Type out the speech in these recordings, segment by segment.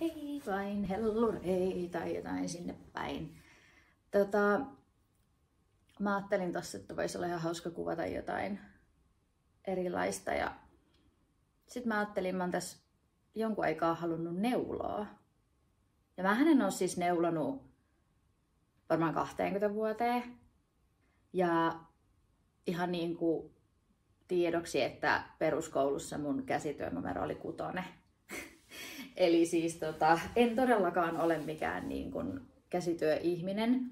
Hei vain hellurei tai jotain sinne päin. Mä ajattelin tossa, että voisi olla ihan hauska kuvata jotain erilaista. Ja sit mä ajattelin, mä oon tässä jonkun aikaa halunnut neuloa. Ja mähän en oo siis neulonut varmaan 20 vuoteen. Ja ihan niin kuin tiedoksi, että peruskoulussa mun käsityönumero oli 6. Eli siis en todellakaan ole mikään niin kuin käsityöihminen.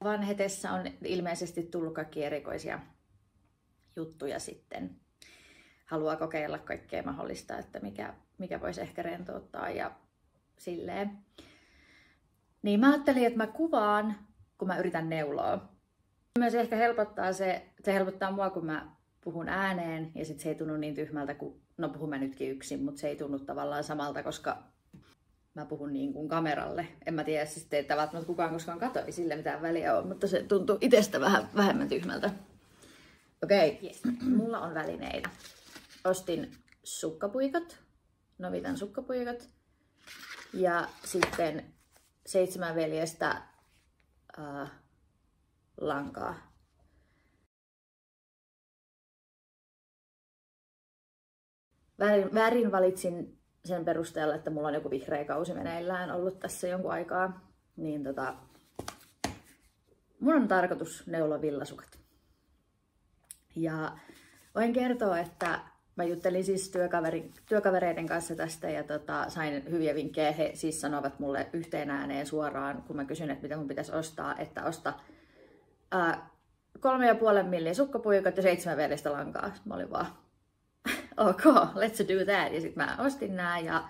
Vanhetessa on ilmeisesti tullut kaikki erikoisia juttuja sitten. Haluaa kokeilla kaikkea mahdollista, että mikä voisi ehkä rentouttaa ja silleen. Niin mä ajattelin, että mä kuvaan, kun mä yritän neuloa. Myös ehkä helpottaa se helpottaa mua, kun mä puhun ääneen ja sit se ei tunnu niin tyhmältä kuin, no puhun mä nytkin yksin, mutta se ei tunnu tavallaan samalta, koska mä puhun niin kuin kameralle. En mä tiedä, siis teitä välttämättä kukaan koskaan katsoi, sillä mitään väliä on, mutta se tuntuu itsestä vähän vähemmän tyhmältä. Okei, yes. Mulla on välineitä. Ostin sukkapuikot, Novitan sukkapuikot ja sitten 7 veljestä lankaa. Värin valitsin sen perusteella, että mulla on joku vihreä kausi meneillään ollut tässä jonkun aikaa. Niin mun on tarkoitus neuloa villasukat. Ja voin kertoa, että mä juttelin siis työkavereiden kanssa tästä ja sain hyviä vinkkejä. He siis sanovat mulle yhteen ääneen suoraan, kun mä kysyn, että mitä mun pitäisi ostaa, että osta 3,5 milliä sukkapuikot ja 7 veljestä lankaa. Mä olin vaan, ok, let's do that. Ja sit mä ostin nää ja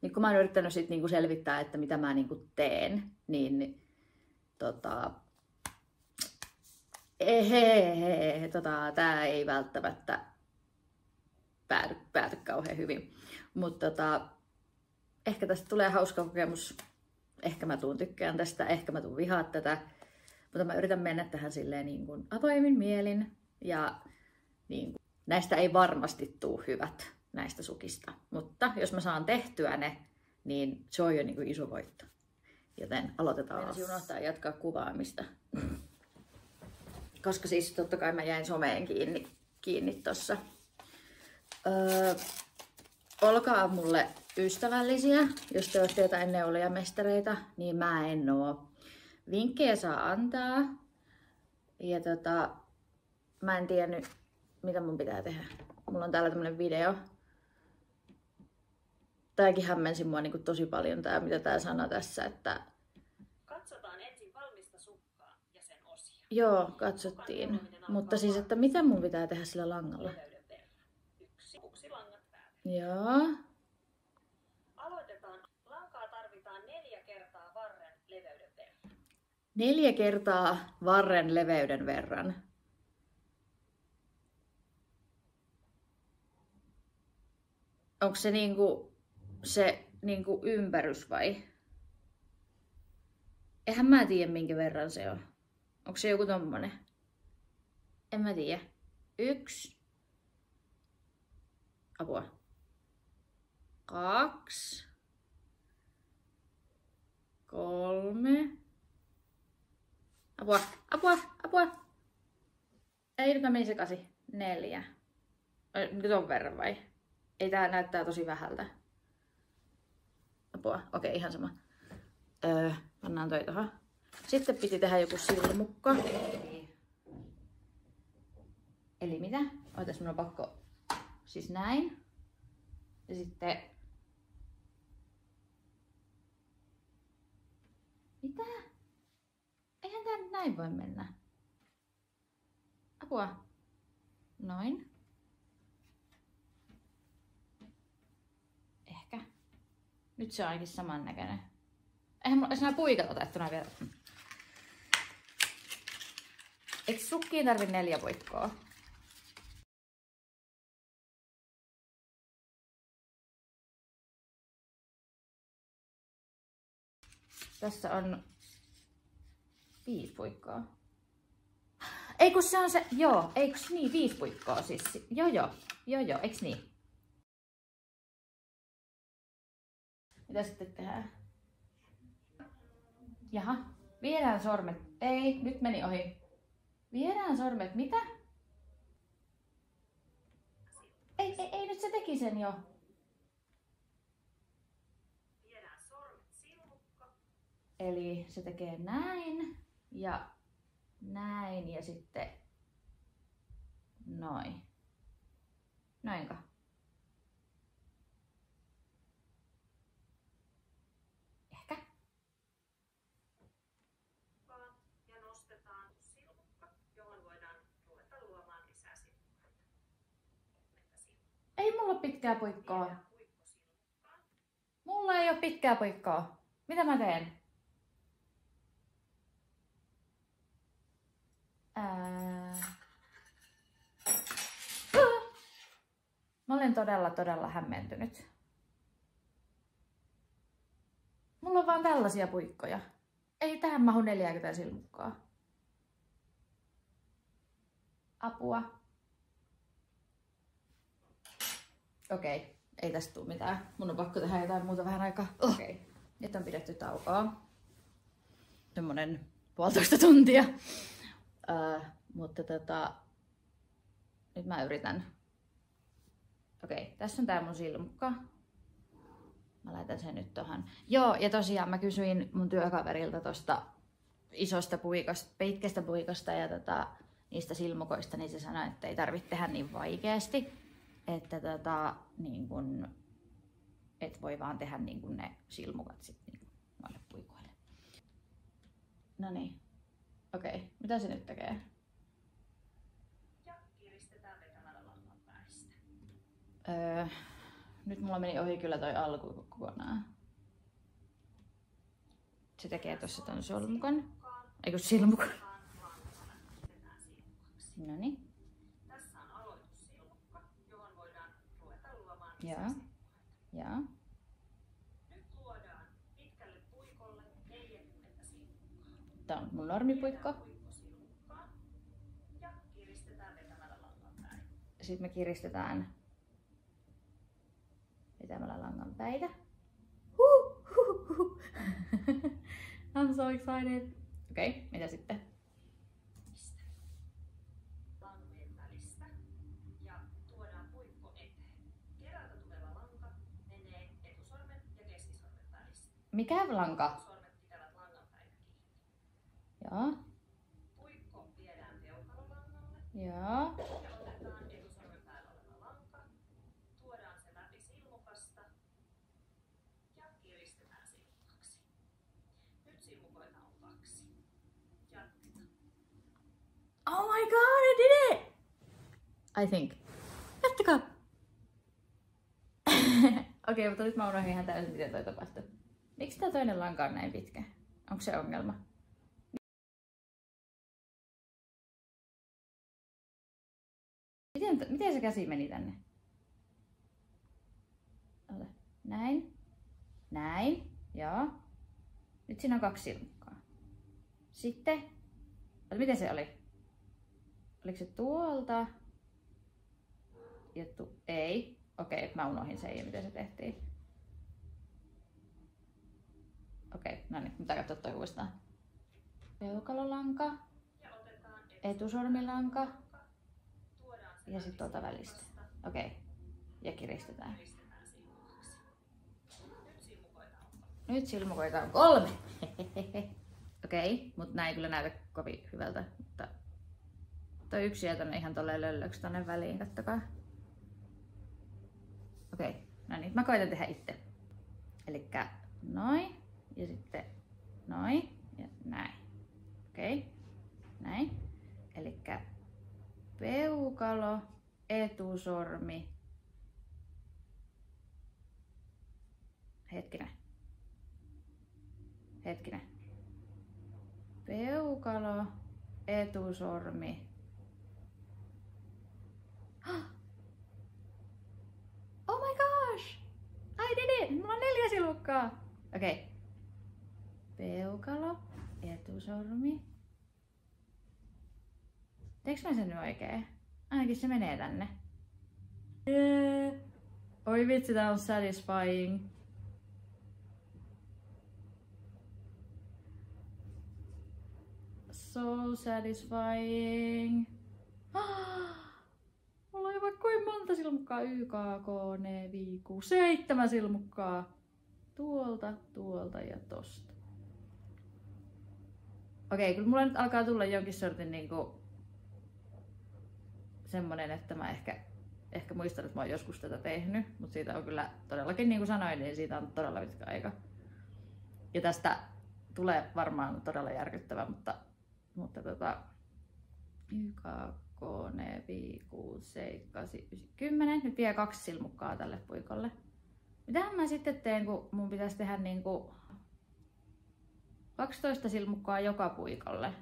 niin kun mä oon yrittänyt sit niinku selvittää, että mitä mä niinku teen, niin tää ei välttämättä pääty kauhean hyvin. Mutta ehkä tästä tulee hauska kokemus. Ehkä mä tykkään tästä, ehkä mä vihaa tätä. Mutta mä yritän mennä tähän silleen niin kuin avoimin mielin. Ja niin kuin, näistä ei varmasti tule hyvät näistä sukista. Mutta jos mä saan tehtyä ne, niin se on jo niin kuin iso voitto. Joten aloitetaan. Meinasin unohtaa jatkaa kuvaamista. Koska siis totta kai mä jäin someen kiinni tossa. Olkaa mulle ystävällisiä, jos te olette jotain neulojamestareita, niin mä en oo. Vinkkejä saa antaa. Ja mä en tiennyt, mitä mun pitää tehdä. Mulla on täällä tämmönen video. Tääkin hämmensi mua niin kuin tosi paljon tää, mitä tää sanoo tässä, että katsotaan ensin valmista sukkaa ja sen osia. Joo, katsottiin. Mutta siis, että mitä mun pitää tehdä sillä langalla? Yksi langat päälle. Joo. Aloitetaan. Lankaa tarvitaan 4 kertaa varren leveyden verran. 4 kertaa varren leveyden verran. Onko se niinku ympärys vai? Eihän mä tiedä minkä verran se on. Onko se joku tommonen? En mä tiedä. 1. Apua. 2. 3. Apua. Ei, nyt mä menin sekaisin. 4. Nyt ton verran vai? Ei, tää näyttää tosi vähältä. Apua. Okei, ihan sama. Pannaan toi tohon. Sitten piti tehdä joku silmukko. Eli mitä? Ootas, mun on pakko. Siis näin. Ja sitten... Mitä? Eihän tää nyt näin voi mennä. Apua. Noin. Ehkä. Nyt se on ainakin samannäköinen. Eihän mulla nämä puikat otettuna vielä. Eikö sukkiin tarvi 4 puikkoa? Tässä on 5 puikkoa. Ei kun se on se, joo, eiks niin 5 puikkoa siis? Joo, eiks niin? Mitä sitten tehdään? Jaha. Viedään sormet. Ei, nyt meni ohi. Viedään sormet. Mitä? Ei, nyt se teki sen jo. Viedään sormet silmukka. Eli se tekee näin ja näin ja sitten noin. Noinko? Ehkä. Ja nostetaan silmukka, johon voidaan ruveta luomaan lisää silmukkaita. Ei mulla ole pitkää puikkoa. Viedään puikko silmukkaan. Mulla ei ole pitkää puikkoa. Mitä mä teen? Mä olen todella hämmentynyt. Mulla on vaan tällaisia puikkoja. Ei tähän mahu 40 silmukkaa. Apua. Okei, ei tästä tule mitään. Mun on pakko tehdä jotain muuta vähän aikaa. Okei, nyt on pidetty taukoa. Semmonen 1,5 tuntia. Mutta nyt mä yritän. Okei, tässä on tää mun silmukka. Mä laitan sen nyt tohon. Joo, ja tosiaan mä kysyin mun työkaverilta tosta isosta puikosta, pitkästä puikosta ja niistä silmukoista, niin se sanoi, että ei tarvitse tehdä niin vaikeasti. Että niin kun, et voi vaan tehdä niin kun ne silmukat sit niin noille puikoille. Noniin. Okei, mitä se nyt tekee? Ja kiristetään vetämällä langan päästä. Nyt mulla meni ohi kyllä toi alku kokonaan. Se tekee tossa ton solmukon. Eikö silmukon? Noniin. Tässä on aloitussilmukka, johon voidaan ruveta luomaan Joo. Joo. Nyt luodaan pitkälle puikolle 40 silmukkaa. Tää on mun normipuikko. Puikko silmukkaan ja kiristetään vetämällä langan päin. Sitten me kiristetään vetämällä langan päitä. I'm so excited. Okei, mitä sitten? Lankojen välistä ja tuodaan puikko eteen. Kerältä tuleva lanka menee etusormen ja keskisormen välissä. Mikä lanka? Sormet pitävät langan päitä kiinni. Joo. Puikko viedään peukalolangalle Joo. ja otetaan etusormen päällä oleva lanka. Tuodaan se läpi silmukasta ja kiristetään silmukaksi. Nyt silmukoita on 2. Jatketaan. Oh my god, I did it! I think. Jatkakaa! Okei, mutta nyt mä unohdin ihan täysin, miten toi tapahtui. Miksi tää toinen lanka on näin pitkä? Onko se ongelma? Miten se käsi meni tänne? Ota. Näin. Näin. Joo. Nyt siinä on 2 silmukkaa. Sitten. Miten se oli? Oliko se tuolta? Ja ei. Okei, mä unohdin sen ja miten se tehtiin. Okei, no niin, pitää katsoa toi uudestaan. Peukalolanka. Ja otetaan Etusormilanka. tuodaan se Ja sitten tuolta välistä. Okei. Ja kiristetään. kiristetään silmukaksi. Nyt silmukoita on 2. Nyt silmukoita on 3. Okei, mutta näin ei kyllä näytä kovin hyvältä. Mutta toi yksi jää tonne ihan tolleen löllöksi tonne väliin, kattokaa. Okei, no niin, mä koitan tehdä itse. Elikkä noin, ja sitten noin, ja näin. Okei, näin. Elikkä peukalo, etusormi. Hetkinen. Peukalo, etusormi. Oh my gosh! I did it! Mulla on 4 silmukkaa! Okei. Peukalo, etusormi. Teekö mä sen nyt oikein? Ainakin se menee tänne. Yeah. Oi vitsi, tää on satisfying. so satisfying. Mulla on jo vaikka kuin monta silmukkaa. YK, K, N, V, Q, 7 silmukkaa. Tuolta ja tosta. Okei, kyllä mulla nyt alkaa tulla jonkin sortin niinku semmonen, että mä ehkä muistan, että mä oon joskus tätä tehnyt, mutta siitä on kyllä todellakin, niin kuin sanoin, niin siitä on todella pitkä aika. Ja tästä tulee varmaan todella järkyttävä, mutta YK, K, N, V, Q, 7, 8, 9, 10. Nyt vielä 2 silmukkaa tälle puikolle. Mitähän mä sitten teen, kun mun pitäisi tehdä niinku 12 silmukkaa joka puikolle?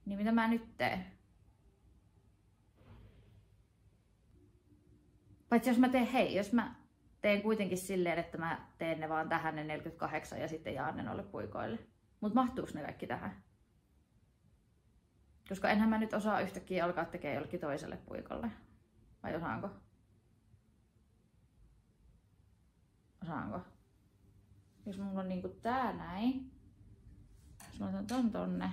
Niin mitä mä nyt teen? Paitsi jos mä teen kuitenkin silleen, että mä teen ne vaan tähän ne 48 ja sitten jaan ne noille puikoille. Mut mahtuuko ne kaikki tähän? Koska enhän mä nyt osaa yhtäkkiä alkaa tekemään jollekin toiselle puikolle. Vai osaanko? Osaanko? Jos mulla on niinku tää näin. Jos mä otan ton tonne,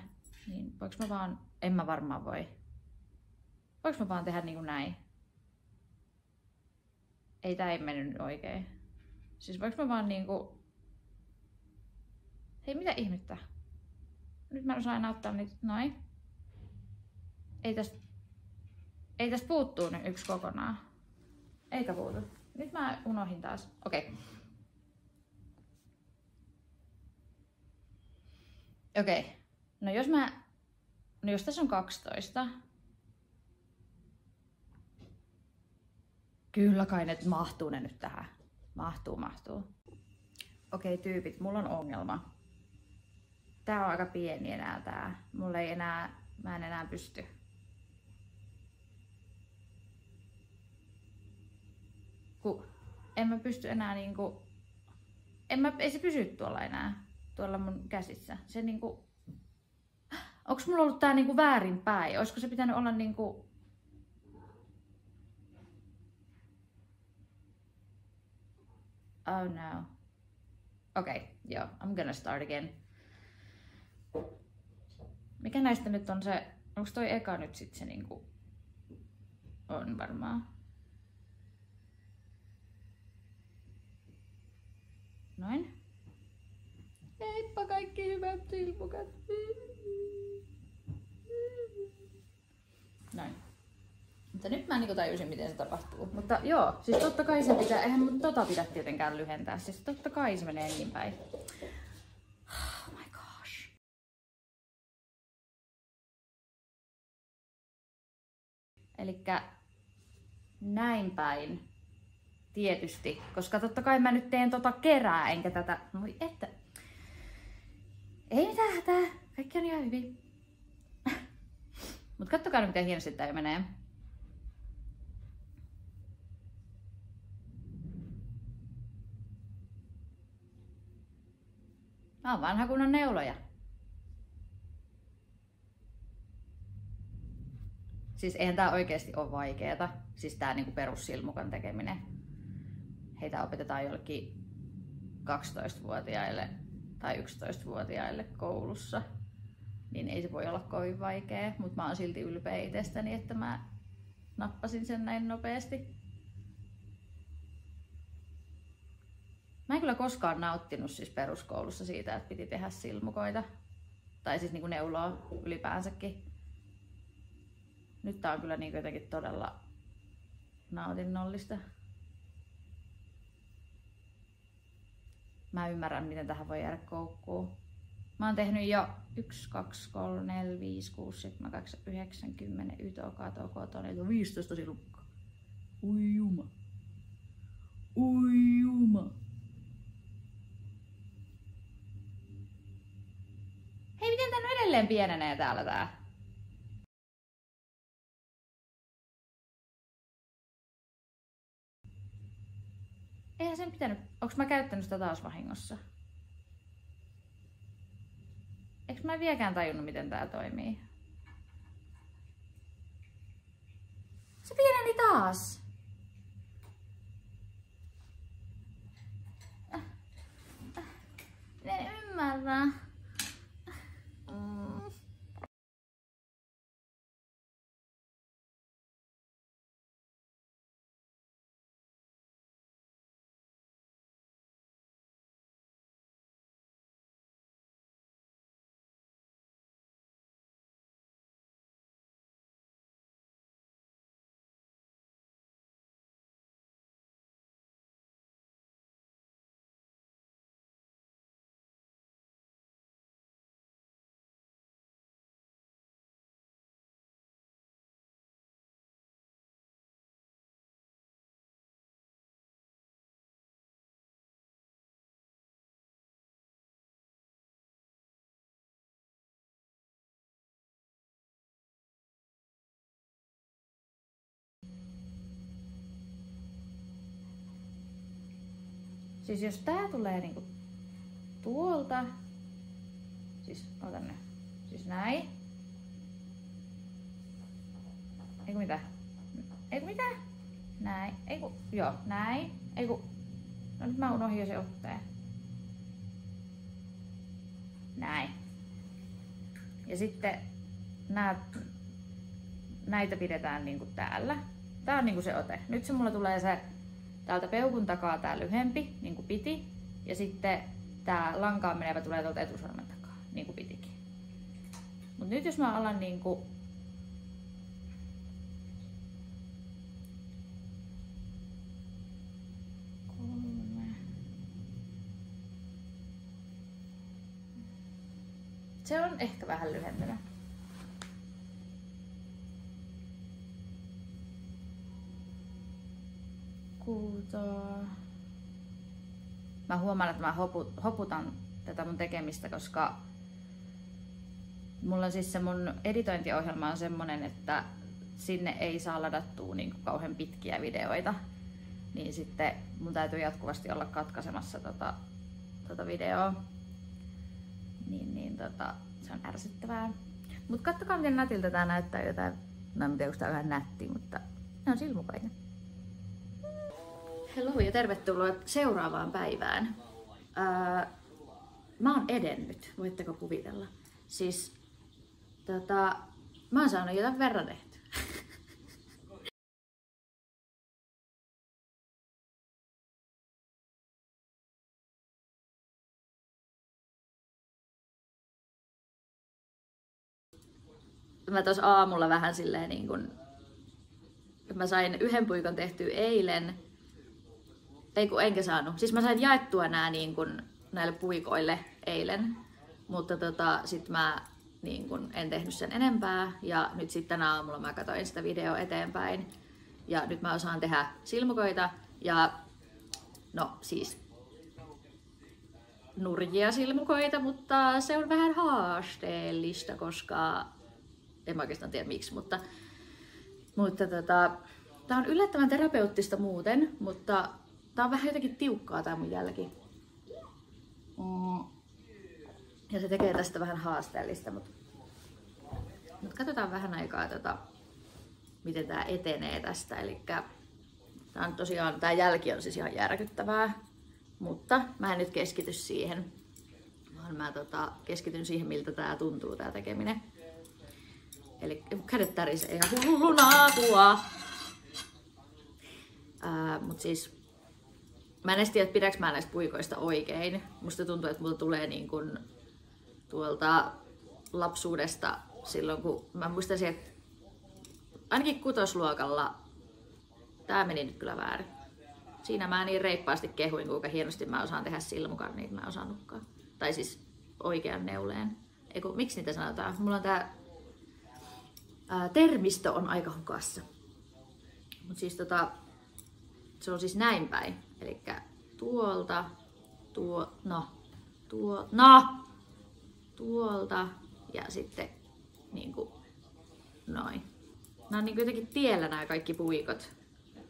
niin voinko mä vaan... En mä varmaan voi. Voinko mä vaan tehdä niinku näin? Ei tää ei mennyt oikein. Siis voinko mä vaan niinku... Hei, mitä ihmettä? Nyt mä en osaa enää ottaa niitä... Noin. Ei tästä puuttuu nyt yksi kokonaan. Eikä puutu. Nyt mä unohdin taas. Okei. Okei. No jos tässä on 12. Kyllä kai ne mahtuu ne nyt tähän. Mahtuu. Okei tyypit, mulla on ongelma. Tää on aika pieni enää tää. Mä en enää pysty. En mä pysty enää niinku... Ei se pysy tuolla enää. Tuolla mun käsissä. Se niinku... Onks mulla ollut tää niinku väärinpäin? Oisko se pitänyt olla niinku... Oh no. Okei, joo. I'm gonna start again. Mikä näistä nyt on se... Onks toi eka nyt sit se niinku... On varmaan. Noin. Heippa kaikki hyvät silmukat. Noin. Mutta nyt mä tajusin, miten se tapahtuu. Mutta joo, siis totta kai se pitää, eihän mun pidä tietenkään lyhentää. Siis totta kai se menee niin päin. Oh my gosh. Elikkä näin päin. Tietysti, koska totta kai mä nyt teen kerää, enkä tätä... Moi että... Ei mitään hätää, kaikki on ihan hyvin. Mut kattokaa nyt miten hienosti tää menee. Mä oon vanha kunnon neuloja. Siis eihän tää oikeesti oo vaikeeta. Siis tää niinku perussilmukan tekeminen. Heitä opetetaan jollekin 12-vuotiaille tai 11-vuotiaille koulussa. Niin ei se voi olla kovin vaikea, mutta mä oon silti ylpeä itsestäni, että mä nappasin sen näin nopeasti. Mä en kyllä koskaan nauttinut siis peruskoulussa siitä, että piti tehdä silmukoita. Tai siis niinku neuloa ylipäänsäkin. Nyt tää on kyllä niinku jotenkin todella nautinnollista. Mä ymmärrän, miten tähän voi jäädä koukkuun. Mä oon tehnyt jo 1, 2, 3, 4, 5, 6, 7, 8, 9, 10, 15 silmukkaa. Ui juma. Ui juma. Hei, miten tän edelleen pienenee täällä tää? Eihän sen pitänyt... Onks mä käyttänyt sitä taas vahingossa? Eiks mä vieläkään tajunnut, miten tää toimii? Se pieneni taas! En ymmärrä. Siis jos tää tulee niinku tuolta, siis otan nyt, siis näin. Eiku mitä? Eiku mitä? Näin. Eiku, joo, näin. Eiku, no nyt mä unohdin jo se otteen. Näin. Ja sitten näitä pidetään niinku täällä. Tää on niinku se ote. Nyt se mulla tulee se täältä peukun takaa tää lyhempi, niinku piti. Ja sitten tää lankaan menevä tulee tuolta etusormen takaa, niinku pitikin. Mut nyt jos mä alan niinku se on ehkä vähän lyhentynyt. Mä huomaan, että mä hoputan tätä mun tekemistä, koska mulla on siis se mun editointiohjelma on semmonen, että sinne ei saa ladattua niin kauhean pitkiä videoita. Niin sitten mun täytyy jatkuvasti olla katkaisemassa tota videoa. Se on ärsyttävää. Mut kattokaa miten nätiltä tää näyttää jotain. No en tiedä, onko tää vähän nätti, mutta ne on silmukainen. Hello ja tervetuloa seuraavaan päivään. Mä oon edennyt, voitteko kuvitella? Siis mä oon saanut jotain verran tehtyä. Mä tos aamulla vähän silleen niin kun, mä sain yhden puikon tehtyä eilen. Ei kun enkä saanut. Siis mä sain jaettua nää niin kun näille puikoille eilen. Mutta sit mä niin kun en tehnyt sen enempää. Ja nyt sitten tänä aamulla mä katsoin sitä videoa eteenpäin. Ja nyt mä osaan tehdä silmukoita. Ja no siis nurjia silmukoita, mutta se on vähän haasteellista, koska en mä oikeastaan tiedä miksi, mutta tää on yllättävän terapeuttista muuten, mutta tää on vähän jotenkin tiukkaa tää mun jälki. Ja se tekee tästä vähän haasteellista, mutta katsotaan vähän aikaa miten tää etenee tästä. Elikkä tää on tosiaan, tää jälki on siis ihan järkyttävää, mutta mä en nyt keskity siihen, vaan mä keskityn siihen miltä tää tuntuu tää tekeminen. Eli kädet tärisee ihan hulluna apua. Mut siis mä en edes tiedä, että pidäks mä näistä puikoista oikein. Musta tuntuu, että mulla tulee niin kun tuolta lapsuudesta silloin, kun mä muistaisin, että ainakin kutosluokalla tää meni nyt kyllä väärin. Siinä mä niin reippaasti kehuin, kuinka hienosti mä osaan tehdä silmukan, niin mä en osannutkaan. Tai siis oikean neuleen. Eiku, miksi niitä sanotaan? Mulla on tää termistö on aika hukassa. Mut siis se on siis näin päin. Elikkä tuolta, tuolta ja sitten niinku noin. Nää on niinku jotenkin tiellä nämä kaikki puikot.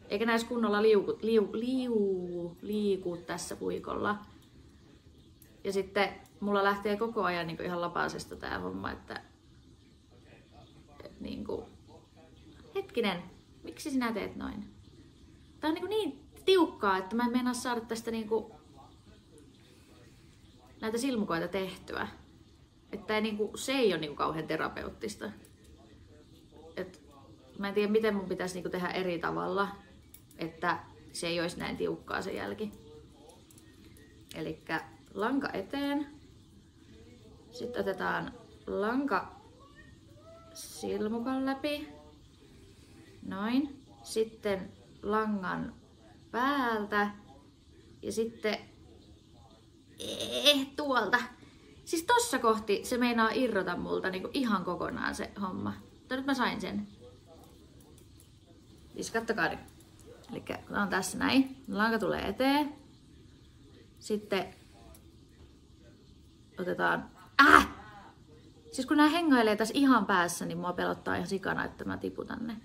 Eikä näis kunnolla liiku tässä puikolla. Ja sitten mulla lähtee koko ajan niinku ihan lapasesta tää homma, että niinku, hetkinen, miksi sinä teet noin? Tää on niin tiukkaa, että mä en meinaa saada tästä niinku näitä silmukoita tehtyä. Että se ei ole kauhean terapeuttista. Et mä en tiedä, miten mun pitäisi tehdä eri tavalla, että se ei olisi näin tiukkaa se jälki. Elikkä lanka eteen. Sitten otetaan lanka silmukan läpi. Noin. Sitten langan päältä. Ja sitten tuolta. Siis tossa kohti se meinaa irrota multa ihan kokonaan se homma. Mutta nyt mä sain sen. Siis kattokaa nyt. Elikkä on tässä näin. Lanka tulee eteen. Sitten otetaan... Siis kun nää hengailee tässä ihan päässä, niin mua pelottaa ihan sikana, että mä tiputan ne.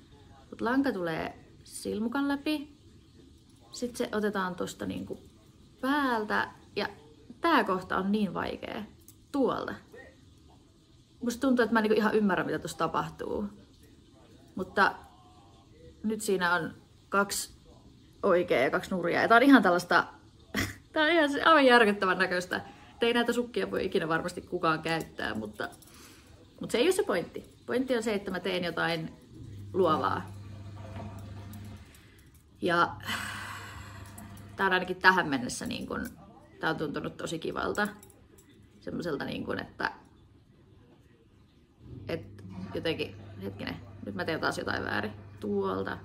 Mut lanka tulee silmukan läpi. Sitten se otetaan tosta niinku päältä ja tää kohta on niin vaikea. Tuolta. Musta tuntuu, että mä en niinku ihan ymmärrä, mitä tuossa tapahtuu. Mutta nyt siinä on 2 oikea ja 2 nurjaa. Ja tää on ihan tällaista... Tää on ihan aivan järkyttävän näköistä. Ei näitä sukkia voi ikinä varmasti kukaan käyttää, mutta se ei ole se pointti. Pointti on se, että mä teen jotain luovaa. Ja tää on ainakin tähän mennessä niin kun, tää on tuntunut tosi kivalta. Semmoiselta niin kun, että jotenkin, hetkinen, nyt mä teen taas jotain väärin. Tuolta.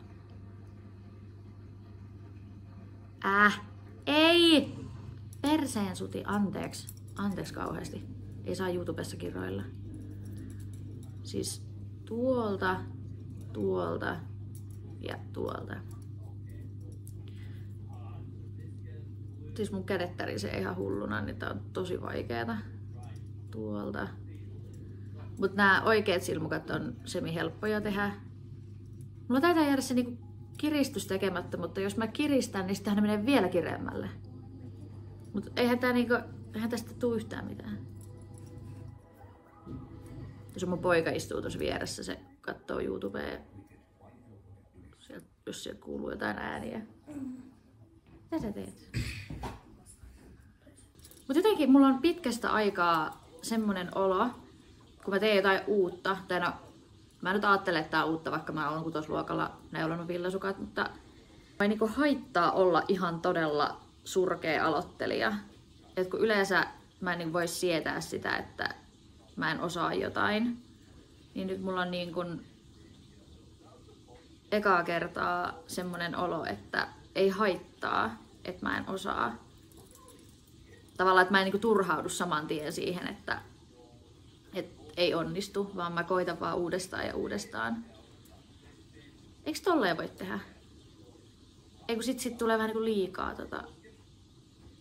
Ei! Perseen suti, anteeksi. Anteeksi kauheasti. Ei saa YouTubessa kirjoilla. Siis tuolta, tuolta ja tuolta. Siis mun kädet tärisee ihan hulluna, niin tää on tosi vaikeeta. Tuolta. Mut nää oikeat silmukat on semi-helppoja tehdä. Mulla taitaa jäädä se niinku kiristys tekemättä, mutta jos mä kiristän, niin sitähän menee vielä kireemmälle. Mut eihän tästä tuu yhtään mitään. Jos mun poika istuu tuossa vieressä, se katsoo YouTubea, jos sieltä kuuluu jotain ääniä. Mitä sä teet? Mut jotenkin mulla on pitkästä aikaa semmonen olo, kun mä teen jotain uutta, tai no, mä nyt ajattelen, että tää on uutta, vaikka mä oon kutosluokalla neulonut villasukat, mutta mä ei niinku haittaa olla ihan todella surkea aloittelija. Et kun yleensä mä en voi sietää sitä, että mä en osaa jotain, niin nyt mulla on niin kun ekaa kertaa semmonen olo, että ei haittaa, että mä en osaa. Tavallaan, että mä en niinku turhaudu saman tien siihen, että ei onnistu, vaan mä koitan vaan uudestaan ja uudestaan. Eikö tolleen voi tehdä? Ei kun sit tulee vähän niinku liikaa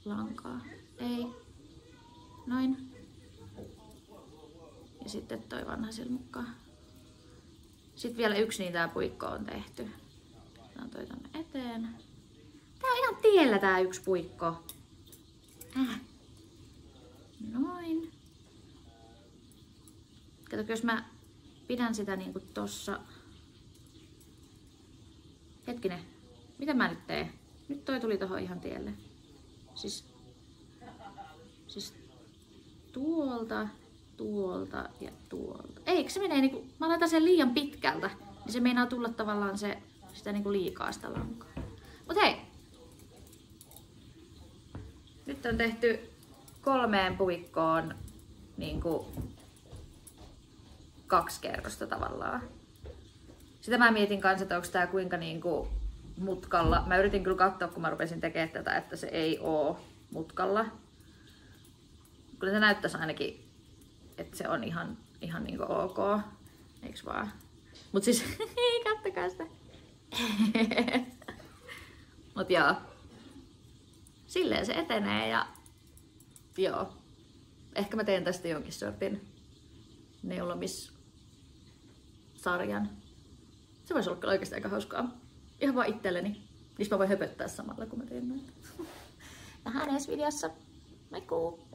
lankaa. Ei. Noin. Ja sitten toi vanha silmukka. Sitten vielä yksi, niin tää puikko on tehty. Otetaan toi tonne eteen. Tää on ihan tiellä tää yksi puikko. Noin. Kato, jos mä pidän sitä niinku tossa... Hetkinen, mitä mä nyt teen? Nyt toi tuli tohon ihan tielle. Siis tuolta, tuolta ja tuolta. Eikö se menee niinku... Mä laitan sen liian pitkältä, niin se meinaa tulla tavallaan sitä niinku liikaa sitä lankaa. Mut hei! Nyt on tehty 3 puikkoon niinku 2 kerrosta tavallaan. Sitä mä mietin kanssa, että onko tää kuinka niinku mutkalla. Mä yritin kyllä katsoa, kun mä rupesin tekemään tätä, että se ei oo mutkalla. Kyllä se näyttäisi ainakin, että se on ihan niinku ok. Eiks vaan? Mut siis, kattokaa sitä. Mut joo. Silleen se etenee ja joo. Ehkä mä teen tästä jonkin sortin neulomissarjan. Se voisi olla oikeasti aika hauskaa. Ihan vaan itselleni. Niin mä voin höpöttää samalla kun mä teen näitä. Nähdään ensi videossa. Moikkuu!